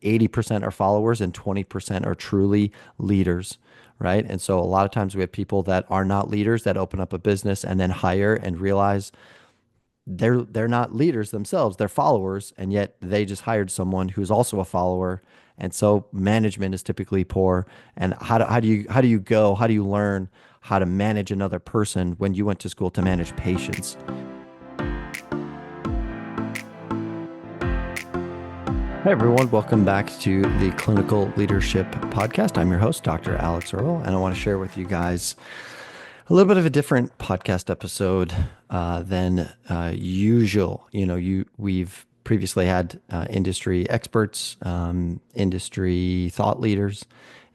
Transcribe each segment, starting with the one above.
80% are followers and 20% are truly leaders, right? And so a lot of times we have people that are not leaders that open up a business and then hire and realize they're not leaders themselves, they're followers, and yet they just hired someone who's also a follower. And so management is typically poor. And how do you learn how to manage another person when you went to school to manage patients? Hey everyone, welcome back to the Clinical Leadership Podcast. I'm your host, Dr. Alex Earl, and I want to share with you guys a little bit of a different podcast episode than usual. We've previously had industry experts, industry thought leaders,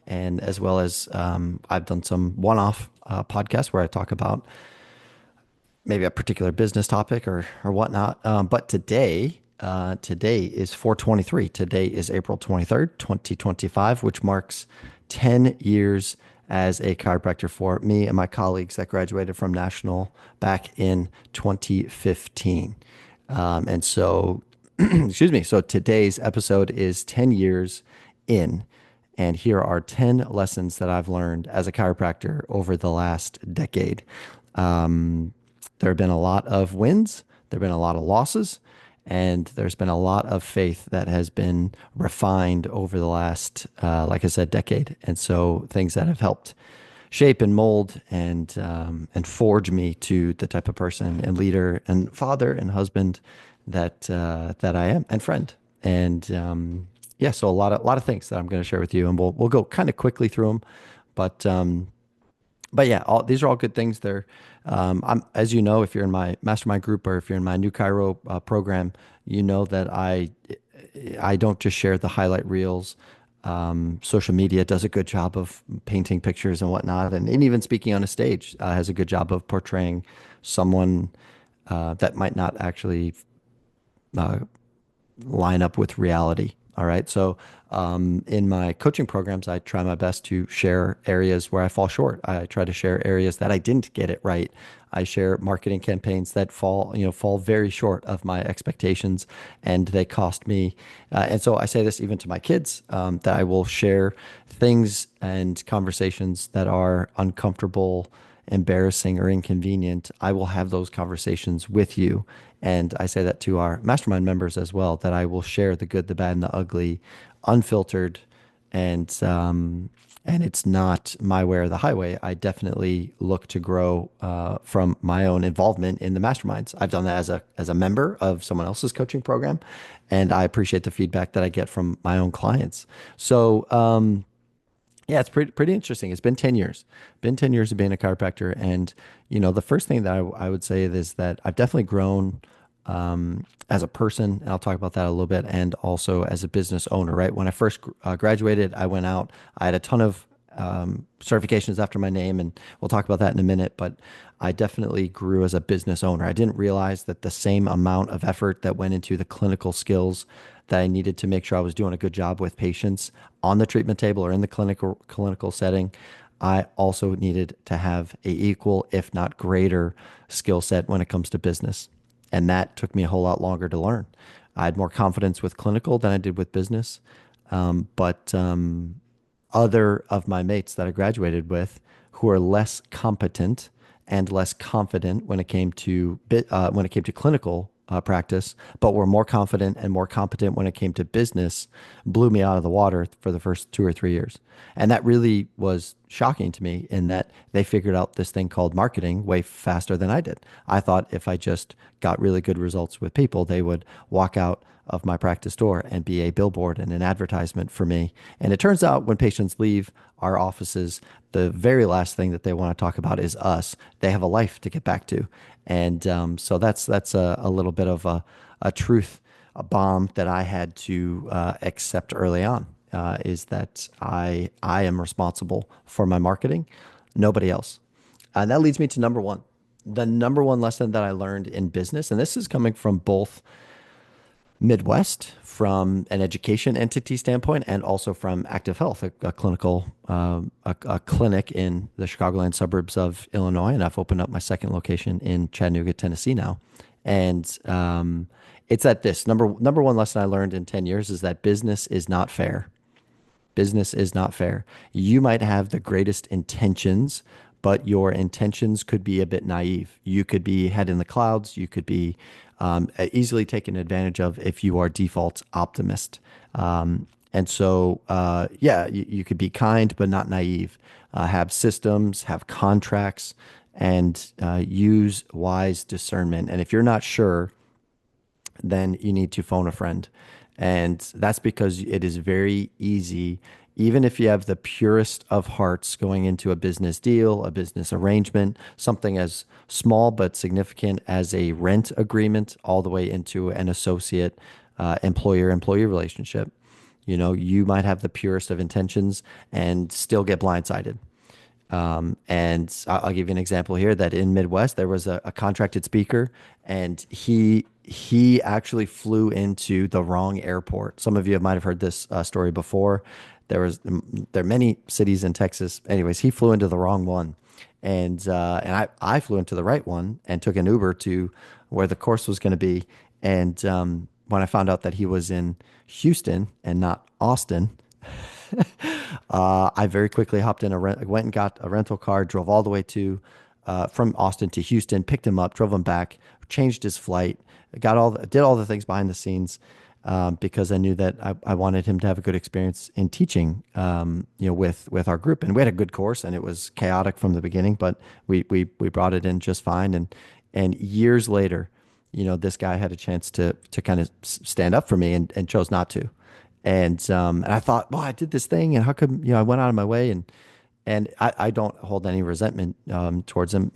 and as well as I've done some one-off podcasts where I talk about maybe a particular business topic or whatnot. But today is 4/23. Today is April 23rd, 2025, which marks 10 years as a chiropractor for me and my colleagues that graduated from National back in 2015. And so, excuse me. So today's episode is 10 years in. And here are 10 lessons that I've learned as a chiropractor over the last decade. There have been a lot of wins, there have been a lot of losses, and there's been a lot of faith that has been refined over the last, like I said, decade. And so things that have helped shape and mold and forge me to the type of person and leader and father and husband that I am, and friend. And yeah, so a lot of things that I'm going to share with you, and we'll go kind of quickly through them, but yeah, these are all good things. As you know, if you're in my mastermind group or if you're in my new Chiro program, you know that I don't just share the highlight reels. Social media does a good job of painting pictures and whatnot, and even speaking on a stage has a good job of portraying someone that might not actually uh, line up with reality. All right. So in my coaching programs, I try my best to share areas where I fall short. I try to share areas that I didn't get it right. I share marketing campaigns that fall very short of my expectations, and they cost me. And so I say this even to my kids, that I will share things and conversations that are uncomfortable, embarrassing, or inconvenient. I will have those conversations with you. And I say that to our mastermind members as well, that I will share the good, the bad, and the ugly, unfiltered, and it's not my way or the highway. I definitely look to grow from my own involvement in the masterminds. I've done that as a member of someone else's coaching program, and I appreciate the feedback that I get from my own clients. So yeah, it's pretty interesting. It's been 10 years. Been 10 years of being a chiropractor. And, the first thing that I would say is that I've definitely grown as a person, and I'll talk about that a little bit, and also as a business owner, right? When I first graduated, I went out, I had a ton of certifications after my name, and we'll talk about that in a minute, but I definitely grew as a business owner. I didn't realize that the same amount of effort that went into the clinical skills that I needed to make sure I was doing a good job with patients on the treatment table or in the clinical setting, I also needed to have a equal, if not greater, skill set when it comes to business. And that took me a whole lot longer to learn. I had more confidence with clinical than I did with business. But other of my mates that I graduated with who are less competent and less confident when it came to clinical practice, but were more confident and more competent when it came to business, blew me out of the water for the first 2 or 3 years. And that really was shocking to me, in that they figured out this thing called marketing way faster than I did. I thought if I just got really good results with people, they would walk out of my practice door and be a billboard and an advertisement for me. And it turns out when patients leave our offices, the very last thing that they want to talk about is us. They have a life to get back to. And so that's a little bit of a truth, a bomb that I had to accept early on, is that I am responsible for my marketing, nobody else. And that leads me to number one. The number one lesson that I learned in business, and this is coming from both Midwest, from an education entity standpoint, and also from Active Health, a clinic in the Chicagoland suburbs of Illinois, and I've opened up my second location in Chattanooga, Tennessee now. And It's that this number one lesson I learned in 10 years is that business is not fair. Business is not fair. You might have the greatest intentions, but your intentions could be a bit naive. You could be head in the clouds. You could be easily taken advantage of if you are default optimist. Yeah, you could be kind, but not naive. Have systems, have contracts, and use wise discernment. And if you're not sure, then you need to phone a friend. And that's because it is very easy, even if you have the purest of hearts going into a business deal, a business arrangement, something as small but significant as a rent agreement, all the way into an associate employer-employee relationship. You might have the purest of intentions and still get blindsided. And I'll give you an example here that in Midwest there was a contracted speaker, and he actually flew into the wrong airport. Some of you might have heard this story before. There are many cities in Texas. Anyways, he flew into the wrong one, and I flew into the right one and took an Uber to where the course was going to be. And when I found out that he was in Houston and not Austin, I very quickly hopped in went and got a rental car, drove all the way to from Austin to Houston, picked him up, drove him back, changed his flight, did all the things behind the scenes because I knew that I wanted him to have a good experience in teaching, with our group. And we had a good course, and it was chaotic from the beginning, but we brought it in just fine. And years later, this guy had a chance to kind of stand up for me and chose not to. And I thought, well, I did this thing, and how come, I went out of my way, and I don't hold any resentment towards him.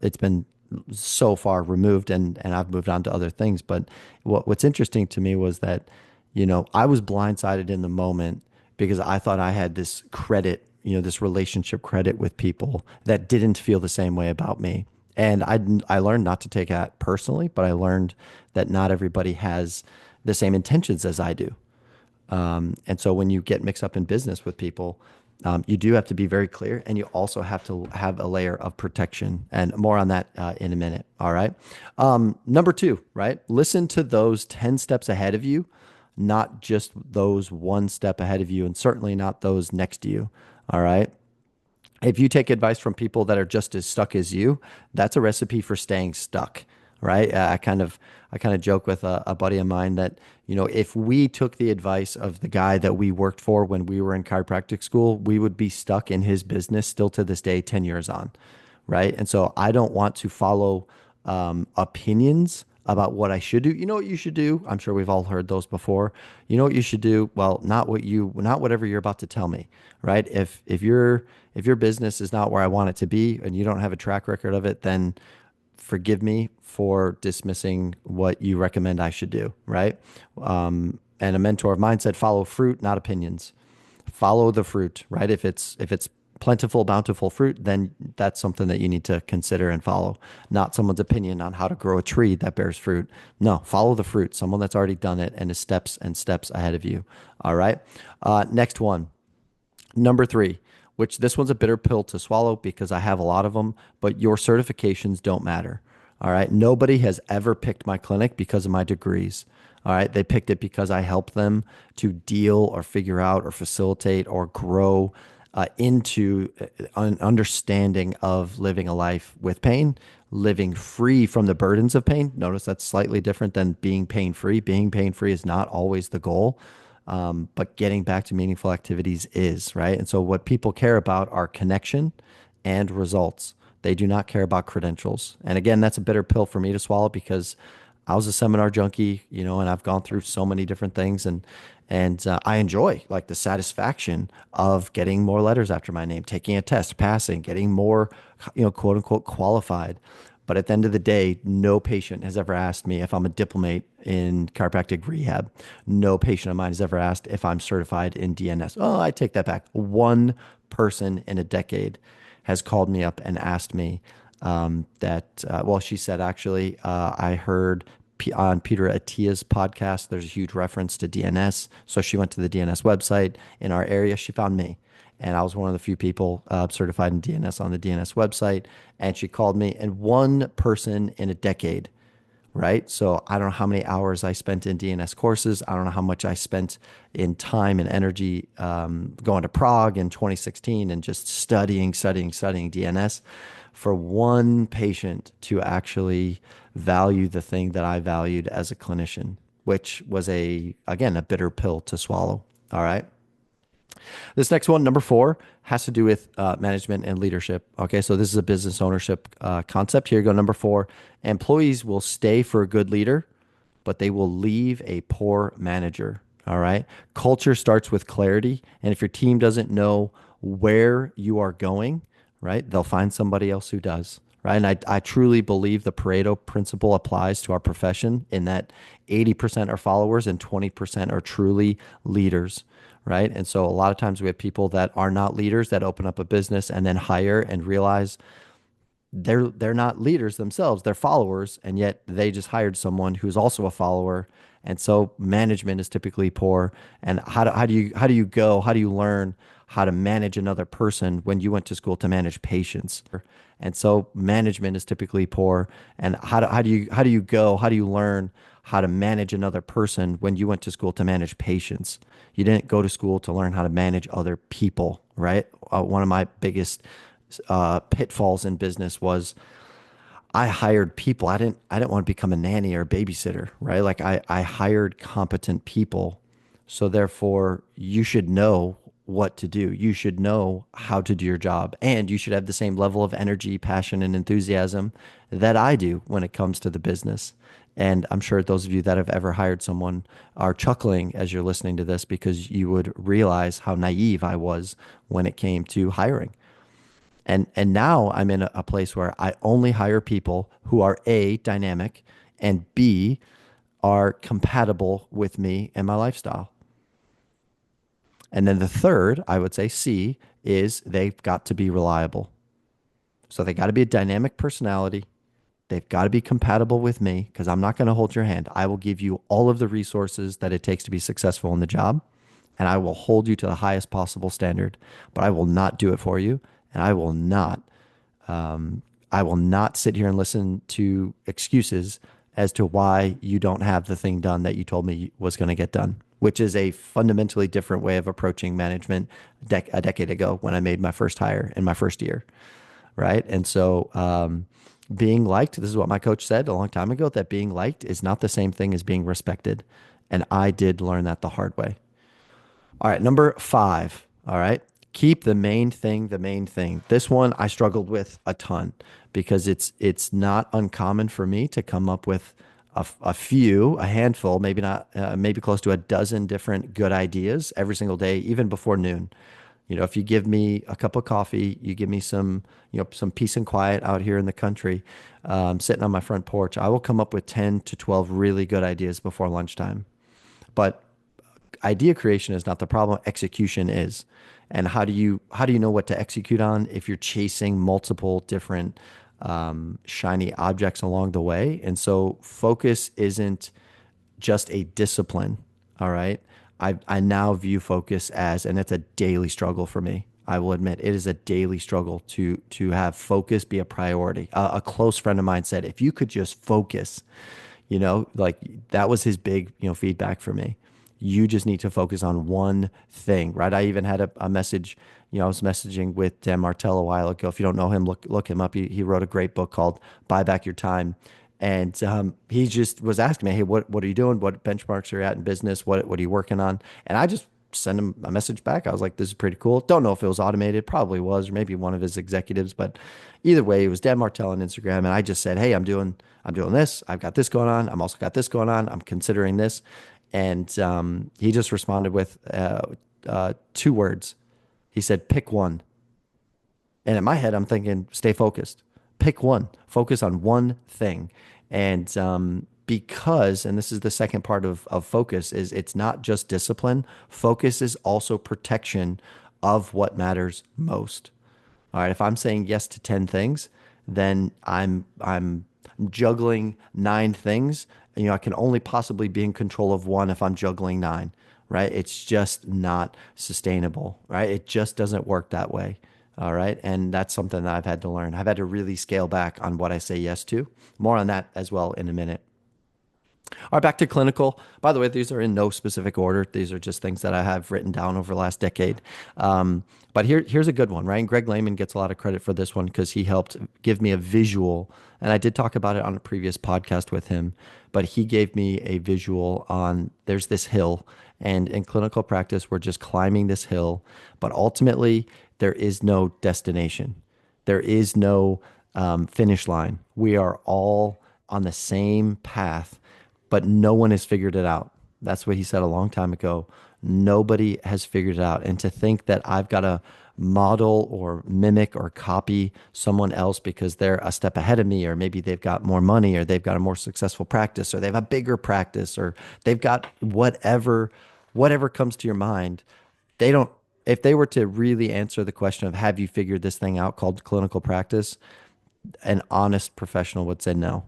It's been so far removed, and I've moved on to other things. But what's interesting to me was that, I was blindsided in the moment because I thought I had this credit, this relationship credit with people that didn't feel the same way about me. And I learned not to take that personally, but I learned that not everybody has the same intentions as I do. And so when you get mixed up in business with people, you do have to be very clear, and you also have to have a layer of protection. And more on that in a minute. All right. Number two, right? Listen to those 10 steps ahead of you, not just those one step ahead of you, and certainly not those next to you. All right. If you take advice from people that are just as stuck as you, that's a recipe for staying stuck, right? I kind of joke with a buddy of mine that, if we took the advice of the guy that we worked for when we were in chiropractic school, we would be stuck in his business still to this day, 10 years on, right? And so I don't want to follow opinions about what I should do. You know what you should do? I'm sure we've all heard those before. You know what you should do? Well, not whatever you're about to tell me, right? If your business is not where I want it to be, and you don't have a track record of it, then forgive me for dismissing what you recommend I should do, right? And a mentor of mine said, follow fruit, not opinions. Follow the fruit, right? If it's plentiful, bountiful fruit, then that's something that you need to consider and follow, not someone's opinion on how to grow a tree that bears fruit. No, follow the fruit, someone that's already done it and is steps and steps ahead of you. All right. Next one. Number three, which this one's a bitter pill to swallow because I have a lot of them, but your certifications don't matter. All right. Nobody has ever picked my clinic because of my degrees. All right. They picked it because I helped them to deal or figure out or facilitate or grow into an understanding of living a life with pain, living free from the burdens of pain. Notice that's slightly different than being pain free. Being pain free is not always the goal. But getting back to meaningful activities is, right? And so what people care about are connection and results. They do not care about credentials. And again, that's a bitter pill for me to swallow because I was a seminar junkie, and I've gone through so many different things, and I enjoy like the satisfaction of getting more letters after my name, taking a test, passing, getting more, quote unquote qualified. But at the end of the day, no patient has ever asked me if I'm a diplomate in chiropractic rehab. No patient of mine has ever asked if I'm certified in DNS. Oh, I take that back. One person in a decade has called me up and asked me well, she said, actually, I heard on Peter Attia's podcast, there's a huge reference to DNS. So she went to the DNS website in our area. She found me. And I was one of the few people certified in DNS on the DNS website. And she called me, and one person in a decade, right? So I don't know how many hours I spent in DNS courses. I don't know how much I spent in time and energy going to Prague in 2016 and just studying DNS for one patient to actually value the thing that I valued as a clinician, which was again, a bitter pill to swallow. All right. This next one, number four, has to do with management and leadership. Okay, so this is a business ownership concept. Here you go. Number four, employees will stay for a good leader, but they will leave a poor manager. All right. Culture starts with clarity. And if your team doesn't know where you are going, right, they'll find somebody else who does. Right. And I truly believe the Pareto principle applies to our profession in that 80% are followers and 20% are truly leaders. Right. And so a lot of times we have people that are not leaders that open up a business and then hire and realize they're not leaders themselves, they're followers, and yet they just hired someone who's also a follower. And so management is typically poor. And how do you learn how to manage another person when you went to school to manage patients? And so management is typically poor. And how do you learn how to manage another person when you went to school to manage patients? You didn't go to school to learn how to manage other people, right? One of my biggest pitfalls in business was I hired people. I didn't want to become a nanny or a babysitter, right? Like I hired competent people. So therefore you should know what to do. You should know how to do your job, and you should have the same level of energy, passion, and enthusiasm that I do when it comes to the business. And I'm sure those of you that have ever hired someone are chuckling as you're listening to this because you would realize how naive I was when it came to hiring. And now I'm in a place where I only hire people who are A, dynamic, and B, are compatible with me and my lifestyle. And then the third, I would say C, is they've got to be reliable. So they got to be a dynamic personality. They've got to be compatible with me because I'm not going to hold your hand. I will give you all of the resources that it takes to be successful in the job, and I will hold you to the highest possible standard, but I will not do it for you. And I will not sit here and listen to excuses as to why you don't have the thing done that you told me was going to get done, which is a fundamentally different way of approaching management a decade ago when I made my first hire in my first year. Right. And so, being liked, this is what my coach said a long time ago, that being liked is not the same thing as being respected. And I did learn that the hard way. All right, number five. All right. Keep the main thing the main thing. This one I struggled with a ton because it's not uncommon for me to come up with a handful, maybe not, maybe close to a dozen different good ideas every single day, even before noon. You know, if you give me a cup of coffee, you give me some peace and quiet out here in the country, sitting on my front porch, I will come up with 10 to 12 really good ideas before lunchtime. But idea creation is not the problem. Execution is. And how do you know what to execute on if you're chasing multiple different shiny objects along the way? And so focus isn't just a discipline. All right. I now view focus as, and it's a daily struggle for me. I will admit it is a daily struggle to have focus be a priority. A close friend of mine said, if you could just focus, like that was his big, feedback for me. You just need to focus on one thing, right? I even had a message, I was messaging with Dan Martell a while ago. If you don't know him, look him up. He wrote a great book called Buy Back Your Time. And he just was asking me, hey, what are you doing? What benchmarks are you at in business? What are you working on? And I just sent him a message back. I was like, this is pretty cool. Don't know if it was automated, probably was, or maybe one of his executives, but either way, it was Dan Martell on Instagram. And I just said, hey, I'm doing this. I've got this going on. I'm also got this going on. I'm considering this. And he just responded with two words. He said, pick one. And in my head, I'm thinking, stay focused. Pick one. Focus on one thing. And and this is the second part of focus, is it's not just discipline. Focus is also protection of what matters most. All right. If I'm saying yes to 10 things, then I'm juggling nine things. I can only possibly be in control of one if I'm juggling nine, right? It's just not sustainable, right? It just doesn't work that way. All right. And that's something that I've had to learn. I've had to really scale back on what I say yes to. More on that as well in a minute. All right, back to clinical. By the way, these are in no specific order. These are just things that I have written down over the last decade. But here's a good one, right? And Greg Lehman gets a lot of credit for this one because he helped give me a visual. And I did talk about it on a previous podcast with him, but he gave me a visual on there's this hill. And in clinical practice, we're just climbing this hill, but ultimately, there is no destination. There is no finish line. We are all on the same path, but no one has figured it out. That's what he said a long time ago. Nobody has figured it out. And to think that I've got to model or mimic or copy someone else because they're a step ahead of me, or maybe they've got more money, or they've got a more successful practice, or they have a bigger practice, or they've got whatever comes to your mind, they don't, if they were to really answer the question of have you figured this thing out called clinical practice, an honest professional would say no.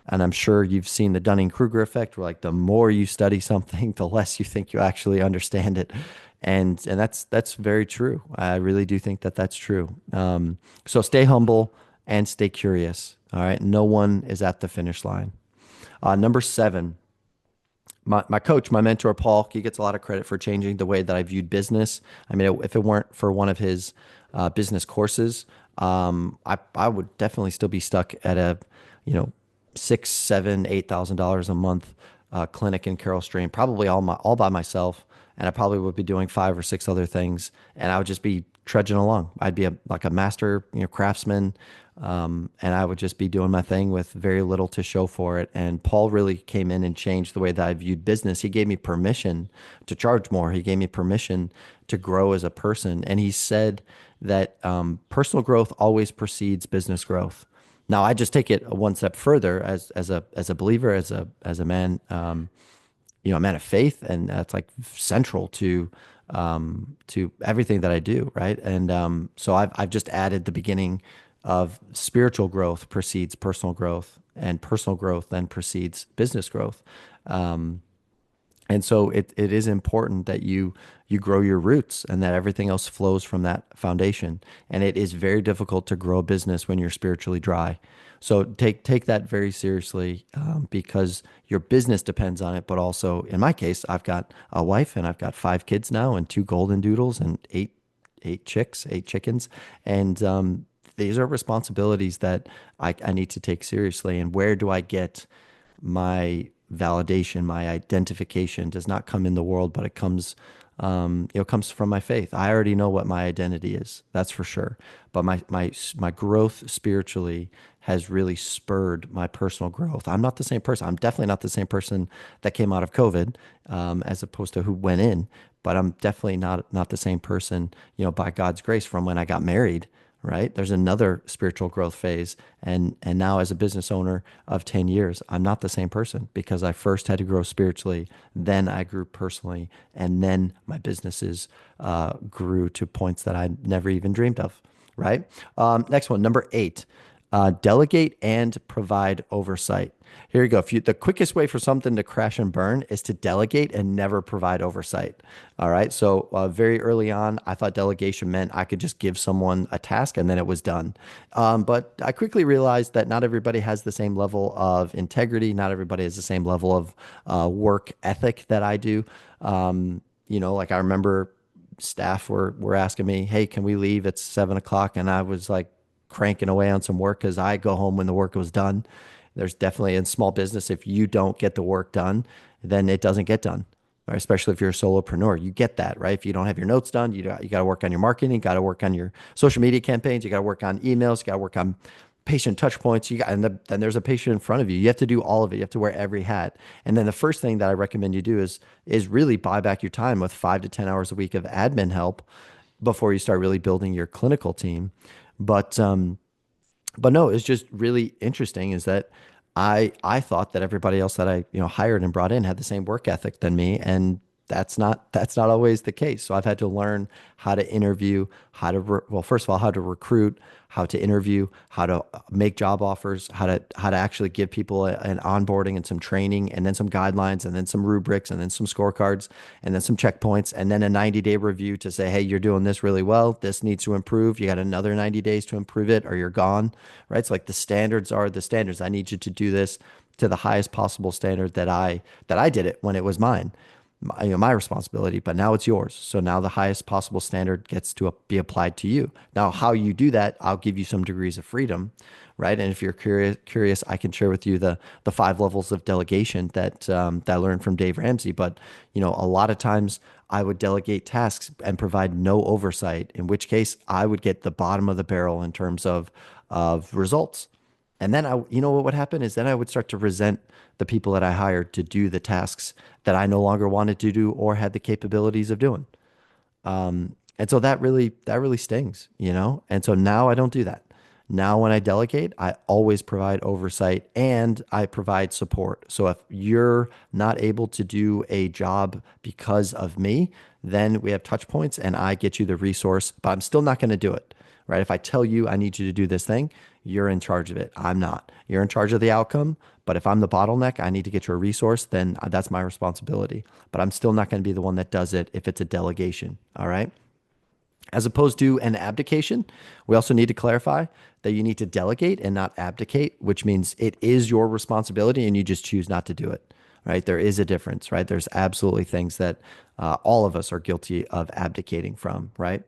And I'm sure you've seen the Dunning-Kruger effect, where like the more you study something, the less you think you actually understand it. And that's very true. I really do think that that's true. So stay humble and stay curious. All right. No one is at the finish line. Number seven, my coach, my mentor, Paul, he gets a lot of credit for changing the way that I viewed business. I mean, if it weren't for one of his business courses, I would definitely still be stuck at a, you know, six, seven, $8,000 a month clinic in Carroll Stream, probably all by myself, and I probably would be doing five or six other things, and I would just be trudging along. I'd be like a master, craftsman, and I would just be doing my thing with very little to show for it. And Paul really came in and changed the way that I viewed business. He gave me permission to charge more. He gave me permission to grow as a person, and he said that personal growth always precedes business growth. Now I just take it one step further as a believer, as a man, a man of faith, and that's like central to everything that I do, right? And so I've just added the beginning of spiritual growth precedes personal growth, and personal growth then precedes business growth. And so it is important that you grow your roots and that everything else flows from that foundation. And it is very difficult to grow a business when you're spiritually dry. So take that very seriously, because your business depends on it. But also, in my case, I've got a wife and I've got five kids now and two golden doodles and eight chickens, and these are responsibilities that I need to take seriously. And where do I get my validation, my identification does not come in the world, but it comes, comes from my faith. I already know what my identity is, that's for sure. But my growth spiritually has really spurred my personal growth. I'm not the same person. I'm definitely not the same person that came out of COVID, as opposed to who went in. But I'm definitely not the same person, by God's grace from when I got married, right? There's another spiritual growth phase. And now as a business owner of 10 years, I'm not the same person because I first had to grow spiritually, then I grew personally, and then my businesses grew to points that I never even dreamed of, right? Next one, number eight, delegate and provide oversight. Here you go. The quickest way for something to crash and burn is to delegate and never provide oversight. All right. So very early on, I thought delegation meant I could just give someone a task and then it was done. But I quickly realized that not everybody has the same level of integrity. Not everybody has the same level of work ethic that I do. Like I remember staff were asking me, "Hey, can we leave? It's 7 o'clock," and I was like cranking away on some work because I go home when the work was done. There's definitely in small business, if you don't get the work done, then it doesn't get done. Right? Especially if you're a solopreneur, you get that, right? If you don't have your notes done, you got to work on your marketing, you got to work on your social media campaigns, you got to work on emails, you got to work on patient touch points. Then there's a patient in front of you. You have to do all of it. You have to wear every hat. And then the first thing that I recommend you do is really buy back your time with 5 to 10 hours a week of admin help before you start really building your clinical team. But no, it's just really interesting is that I thought that everybody else that I hired and brought in had the same work ethic than me, and that's not always the case. So I've had to learn how to interview, well, first of all, how to recruit, how to interview, how to make job offers, how to actually give people an onboarding and some training, and then some guidelines, and then some rubrics, and then some scorecards, and then some checkpoints, and then a 90-day review to say, hey, you're doing this really well. This needs to improve. You got another 90 days to improve it, or you're gone, right? It's like the standards are the standards. I need you to do this to the highest possible standard that I did it when it was mine, my responsibility, but now it's yours. So now the highest possible standard gets to be applied to you. Now, how you do that, I'll give you some degrees of freedom, right? And if you're curious, I can share with you the 5 levels of delegation that I learned from Dave Ramsey. But a lot of times I would delegate tasks and provide no oversight, in which case I would get the bottom of the barrel in terms of results. And then what would happen is then I would start to resent the people that I hired to do the tasks that I no longer wanted to do or had the capabilities of doing. And so that really stings. And so now I don't do that. Now when I delegate, I always provide oversight and I provide support. So if you're not able to do a job because of me, then we have touch points and I get you the resource, but I'm still not going to do it. Right? If I tell you I need you to do this thing, you're in charge of it. I'm not. You're in charge of the outcome, but if I'm the bottleneck, I need to get you a resource, then that's my responsibility. But I'm still not going to be the one that does it if it's a delegation. All right. As opposed to an abdication, we also need to clarify that you need to delegate and not abdicate, which means it is your responsibility and you just choose not to do it, right? There is a difference, right? There's absolutely things that all of us are guilty of abdicating from, right?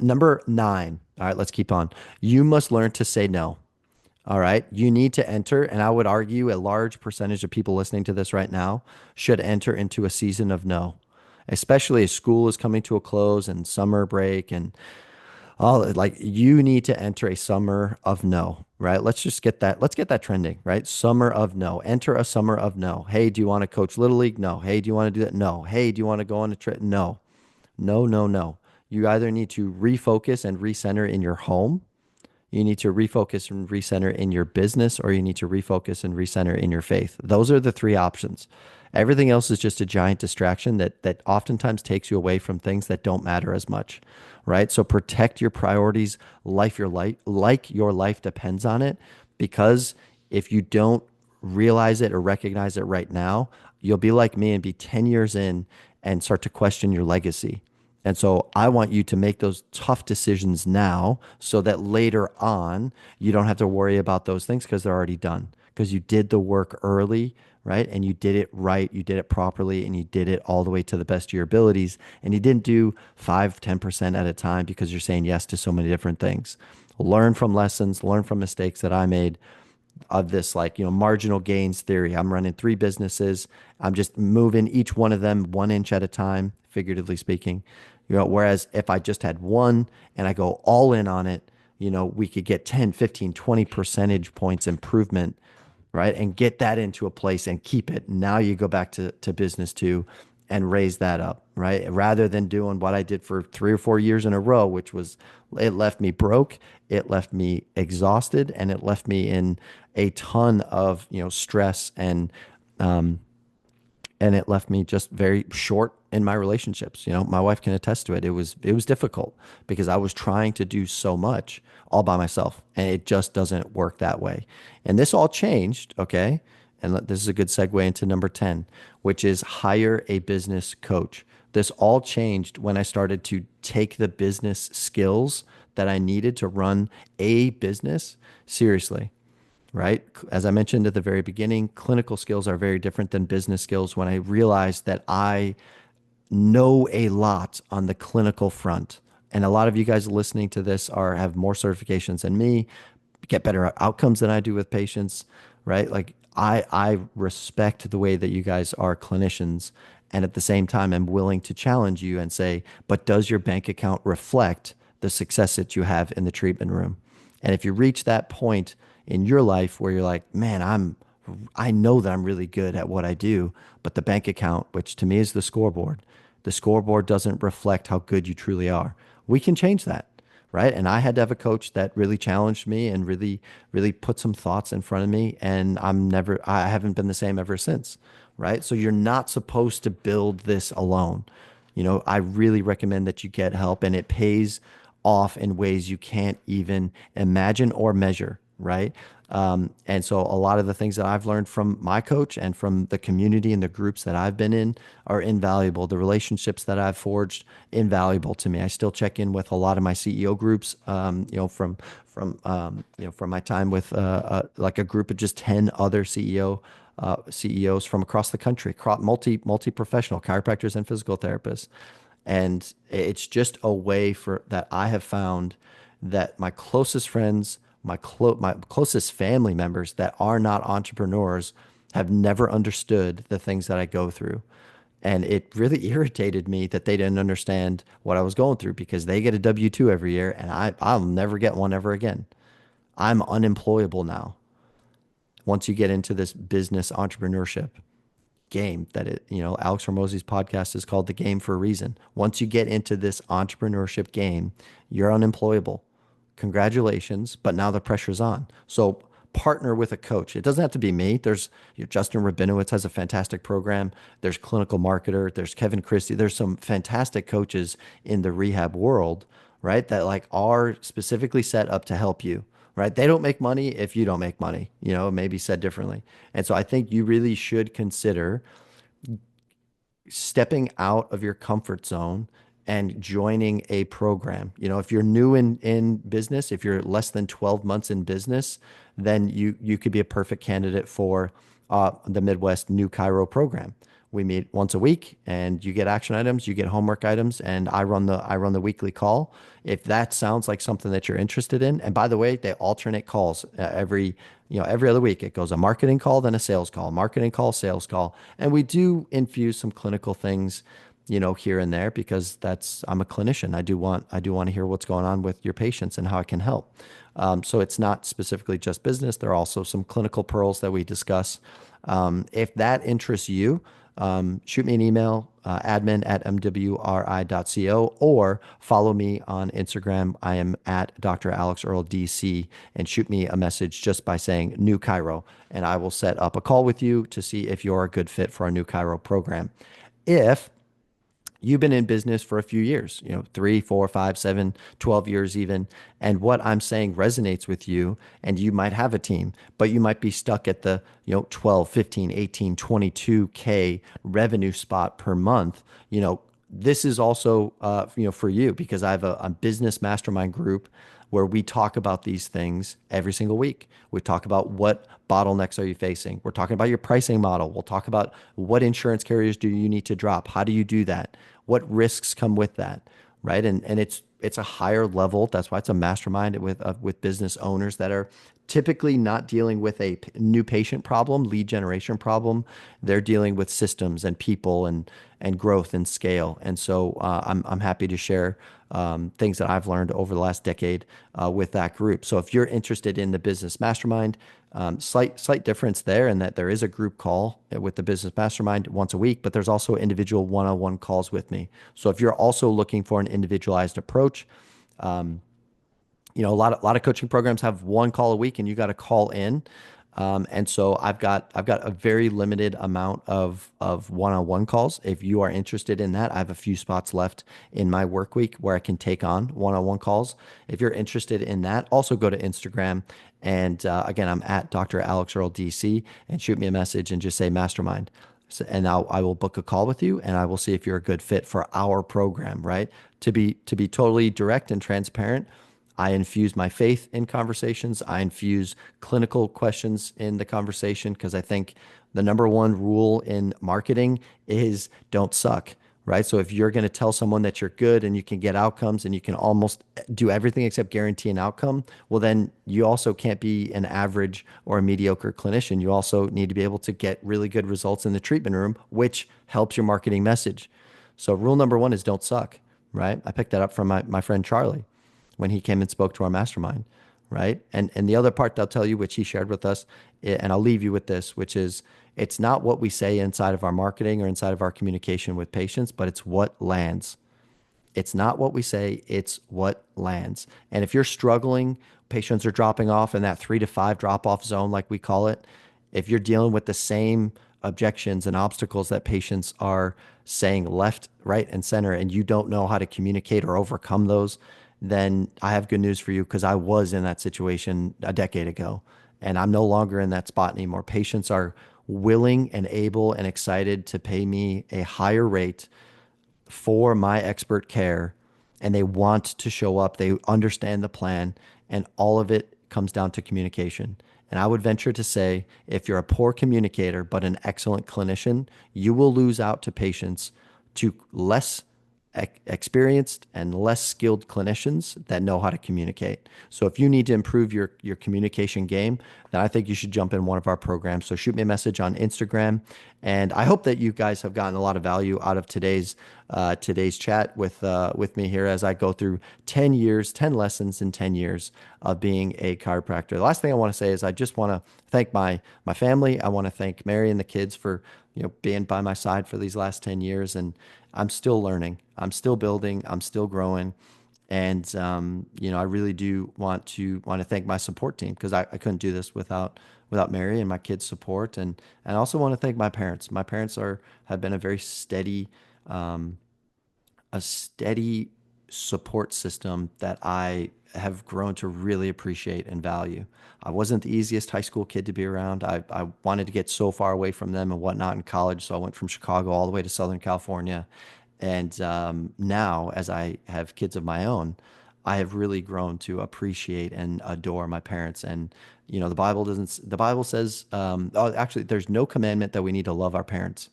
Number 9, all right, let's keep on. You must learn to say no. All right. You need to enter, and I would argue a large percentage of people listening to this right now should enter into a season of no, especially as school is coming to a close and summer break and all. Like, you need to enter a summer of no, right? Let's get that trending, right? Summer of no. Enter a summer of no. Hey, do you want to coach Little League? No. Hey, do you want to do that? No. Hey, do you want to go on a trip? No. No, no, no. You either need to refocus and recenter in your home, you need to refocus and recenter in your business, or you need to refocus and recenter in your faith. Those are the 3 options. Everything else is just a giant distraction that oftentimes takes you away from things that don't matter as much, right? So protect your priorities, like your life depends on it, because if you don't realize it or recognize it right now, you'll be like me and be 10 years in and start to question your legacy. And so I want you to make those tough decisions now so that later on you don't have to worry about those things because they're already done. Because you did the work early, right? And you did it right, you did it properly, and you did it all the way to the best of your abilities. And you didn't do 5, 10% at a time because you're saying yes to so many different things. Learn from lessons, learn from mistakes that I made of this, like, marginal gains theory. I'm running 3 businesses. I'm just moving each one of them 1 inch at a time, figuratively speaking. Whereas if I just had one and I go all in on it, we could get 10, 15, 20 percentage points improvement, right? And get that into a place and keep it. Now you go back to business 2 and raise that up, right? Rather than doing what I did for 3 or 4 years in a row, which was, it left me broke, it left me exhausted, and it left me in a ton of, stress and it left me just very short in my relationships. My wife can attest to it. It was difficult because I was trying to do so much all by myself, and it just doesn't work that way. And this all changed, okay? And this is a good segue into number 10, which is hire a business coach. This all changed when I started to take the business skills that I needed to run a business seriously, right? As I mentioned at the very beginning, clinical skills are very different than business skills. When I realized that I know a lot on the clinical front, and a lot of you guys listening to this have more certifications than me, get better outcomes than I do with patients, right? Like, I respect the way that you guys are clinicians, and at the same time, I'm willing to challenge you and say, but does your bank account reflect the success that you have in the treatment room? And if you reach that point in your life where you're like, man, I know that I'm really good at what I do, but the bank account, which to me is the scoreboard doesn't reflect how good you truly are. We can change that, right? And I had to have a coach that really challenged me and really, really put some thoughts in front of me. And I haven't been the same ever since, right? So you're not supposed to build this alone. I really recommend that you get help, and it pays off in ways you can't even imagine or measure, right? And so a lot of the things that I've learned from my coach and from the community and the groups that I've been in are invaluable. The relationships that I've forged, invaluable to me. I still check in with a lot of my CEO groups, from my time with like a group of just 10 other CEOs from across the country, multi professional chiropractors and physical therapists. And it's just a way for that I have found that my closest friends, my closest family members that are not entrepreneurs have never understood the things that I go through. And it really irritated me that they didn't understand what I was going through because they get a W-2 every year and I'll never get one ever again. I'm unemployable now. Once you get into this business entrepreneurship game Alex Hormozzi's podcast is called The Game for a reason. Once you get into this entrepreneurship game, you're unemployable. Congratulations, but now the pressure's on. So partner with a coach. It doesn't have to be me. Justin Rabinowitz has a fantastic program. There's Clinical Marketer. There's Kevin Christie. There's some fantastic coaches in the rehab world, right? That like are specifically set up to help you, right? They don't make money if you don't make money, maybe said differently. And so I think you really should consider stepping out of your comfort zone and joining a program. If you're new in business, if you're less than 12 months in business, then you could be a perfect candidate for the Midwest New Chiro program. We meet once a week and you get action items, you get homework items, and I run the weekly call. If that sounds like something that you're interested in, and by the way, they alternate calls every other week. It goes a marketing call, then a sales call, marketing call, sales call. And we do infuse some clinical things, here and there because I'm a clinician. I do want to hear what's going on with your patients and how I can help. So it's not specifically just business. There are also some clinical pearls that we discuss. If that interests you, shoot me an email, admin@mwri.co, or follow me on Instagram. I am at Dr. Alex Earl DC, and shoot me a message just by saying New Cairo, and I will set up a call with you to see if you're a good fit for our New Cairo program. If you've been in business for a few years, 3, 4, 5, 7, 12 years even. And what I'm saying resonates with you, and you might have a team, but you might be stuck at the, 12, 15, 18, 22K revenue spot per month. This is also, for you because I have a business mastermind group where we talk about these things every single week. We talk about what bottlenecks are you facing. We're talking about your pricing model. We'll talk about what insurance carriers do you need to drop. How do you do that? What risks come with that, right? And it's a higher level. That's why it's a mastermind with business owners that are typically not dealing with a new patient problem, lead generation problem. They're dealing with systems and people and growth and scale. And so I'm happy to share things that I've learned over the last decade with that group. So if you're interested in the business mastermind, slight difference there in that there is a group call with the business mastermind once a week, but there's also individual one-on-one calls with me. So if you're also looking for an individualized approach, a lot of coaching programs have one call a week and you got to call in. And so I've got a very limited amount of one-on-one calls. If you are interested in that, I have a few spots left in my work week where I can take on one-on-one calls. If you're interested in that, also go to Instagram. And again, I'm at Dr. Alex Earl DC, and shoot me a message and just say mastermind. So, and I will book a call with you and I will see if you're a good fit for our program, right? To be totally direct and transparent, I infuse my faith in conversations. I infuse clinical questions in the conversation because I think the number one rule in marketing is don't suck, right? So if you're going to tell someone that you're good and you can get outcomes and you can almost do everything except guarantee an outcome, well, then you also can't be an average or a mediocre clinician. You also need to be able to get really good results in the treatment room, which helps your marketing message. So rule number one is don't suck, right? I picked that up from my friend Charlie when he came and spoke to our mastermind, right? And the other part they'll tell you, which he shared with us, and I'll leave you with this, which is it's not what we say inside of our marketing or inside of our communication with patients, but it's what lands. It's not what we say, it's what lands. And if you're struggling, patients are dropping off in that 3 to 5 drop off zone, like we call it. If you're dealing with the same objections and obstacles that patients are saying left, right, and center, and you don't know how to communicate or overcome those, then I have good news for you because I was in that situation a decade ago. And I'm no longer in that spot anymore. Patients are willing and able and excited to pay me a higher rate for my expert care, and they want to show up. They understand the plan, and all of it comes down to communication. And I would venture to say if you're a poor communicator but an excellent clinician, you will lose out to patients to less experienced and less skilled clinicians that know how to communicate. So if you need to improve your communication game, then I think you should jump in one of our programs. So shoot me a message on Instagram, and I hope that you guys have gotten a lot of value out of today's chat with me here as I go through 10 years, 10 lessons in 10 years of being a chiropractor. The last thing I want to say is I just want to thank my family. I want to thank Mary and the kids for being by my side for these last 10 years, and I'm still learning. I'm still building. I'm still growing. And I really do want to thank my support team because I couldn't do this without Mary and my kids' support. And I also want to thank my parents. My parents have been a very steady support system that I have grown to really appreciate and value. I wasn't the easiest high school kid to be around. I wanted to get so far away from them and whatnot in college. So I went from Chicago all the way to Southern California. And now, as I have kids of my own, I have really grown to appreciate and adore my parents. And the Bible says, oh, actually, there's no commandment that we need to love our parents.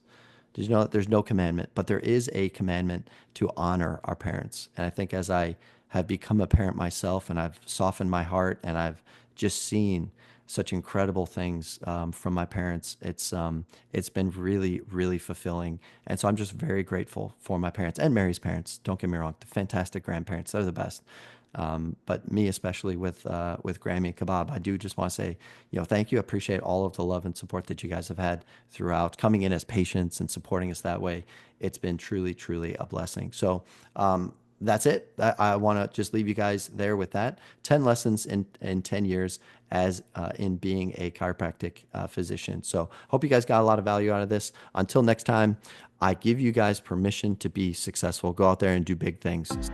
There's no commandment, but there is a commandment to honor our parents. And I think as I have become a parent myself and I've softened my heart and I've just seen such incredible things from my parents, it's been really, really fulfilling. And so I'm just very grateful for my parents and Mary's parents. Don't get me wrong, the fantastic grandparents, they're the best. But me, especially with Grammy and Kebab, I do just want to say, thank you. I appreciate all of the love and support that you guys have had throughout coming in as patients and supporting us that way. It's been truly, truly a blessing. So that's it. I want to just leave you guys there with that. 10 lessons in 10 years as in being a chiropractic physician. So hope you guys got a lot of value out of this. Until next time, I give you guys permission to be successful. Go out there and do big things.